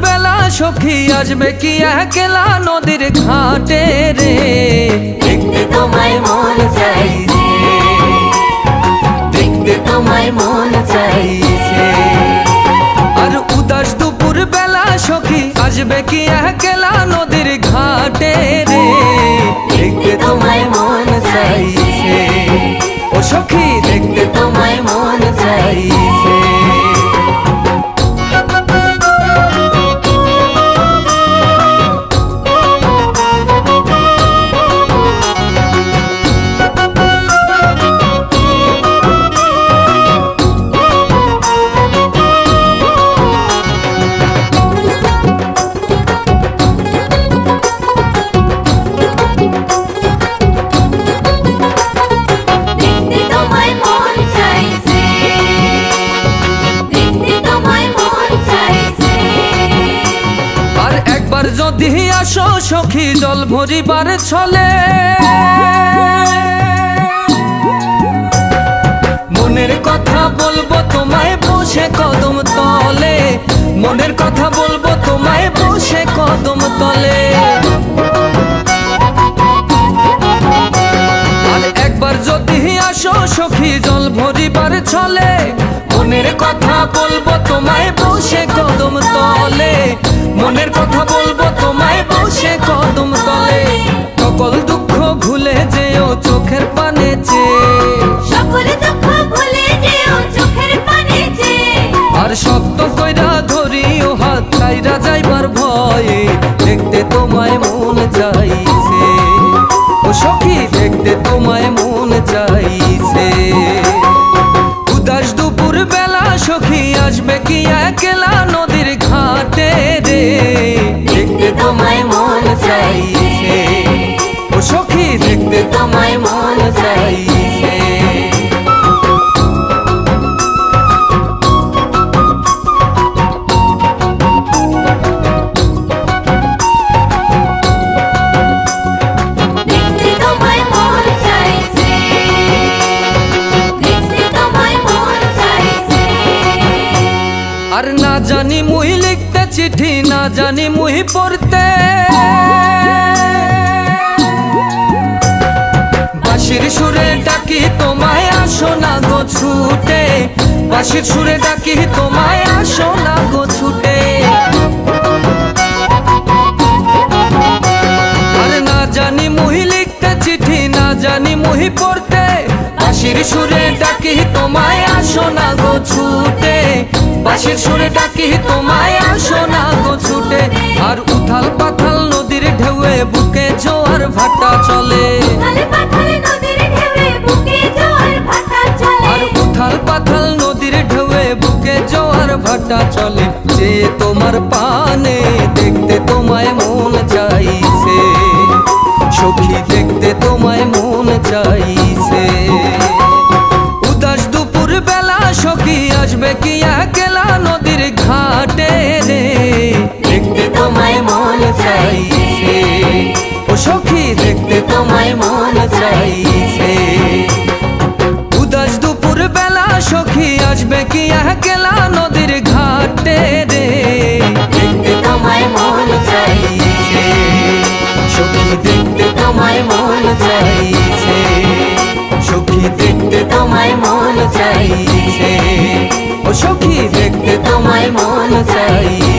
বেলা সখী আসবে কি একলা নদীর ঘাটে রে, দেখতে তোমায় মন চাইছে, দেখতে তোমায় মন চাইছে। আর উদাস দুপুর বেলা সখী আসবে কি একলা নদীর ঘাটে রে, দেখতে তোমায় মন চাইছে, ও সখী দেখতে তোমায় মন চাইছে। যদি আসো সখী জল ভরিবার ছলে, মনের কথা বলবো তোমায় বসে কদম তলে, মনের কথা বলবো তোমায় বসে কদম তলে। আর একবার যদি আসো সখী জল ভরিবার ছলে, মনের কথা বলবো তোমায় বসে কদম তলে, মনের কথা বলবো তোমায় বসে কদম তলে। সকল দুঃখ ভুলে যেও চোখের পানে চেয়ে, সকল দুঃখ ভুলে যেও চোখের পানে চেয়ে। আর শক্ত কইরা ধরিও হাত কাইরা যাইবার ভয়ে, দেখতে তোমায় মন চাইছে, ও সখী দেখতে তোমায় মন চাইছে। উদাস দুপুর বেলা সখী আসবে কি একলা নদীর ঘাটে রে, দেখতে তোমায় মন চাইছে, ও সখী দেখতে তোমায় মন চাইছে। দেখতে তোমায় মন চাইছে, দেখতে তোমায় মন চাইছে। আর না জানি মুই লিখতে চিঠি, না জানি মুই পড়তে, বাঁশির সুরে ডাকি তোমায় আসো না গো ছুটে, বাঁশির সুরে ডাকি তোমায় আসো না গো ছুটে। আর না জানি মুই লিখতে চিঠি, না জানি মুই পড়তে, বাঁশির সুরে ডাকি তোমায় আসো না গো ছুটে, বাঁশির সুরে ডাকি তোমায় আসো না গো ছুটে। আর উথাল পাথাল নদীর ঢেউয়ে বুকে জোয়ার ভাটা চলে, আর উথাল পাথাল নদীর ঢেউয়ে বুকে জোয়ার ভাটা চলে। যে তোমার পানে দেখতে তোমায় মন চাইছে, সখী দেখতে তোমায় মন চাইছে। উদাস দুপুর বেলা সখী আসবে কি একলা নদীর ঘাটে রে, দেখতে তোমায় মন চাইছে, ও সখী দেখতে তোমায় মন চাইছে। উদাস দুপুর বেলা সখী আসবে কি একলা নদীর ঘাটে রে, দেখতে তোমায় মন চাইছে, সখী দেখতে তোমায় মন চাইছে, সখী দেখতে তোমায় মন চাইছে, ও সখী দেখতে তোমায় মন চাইছে।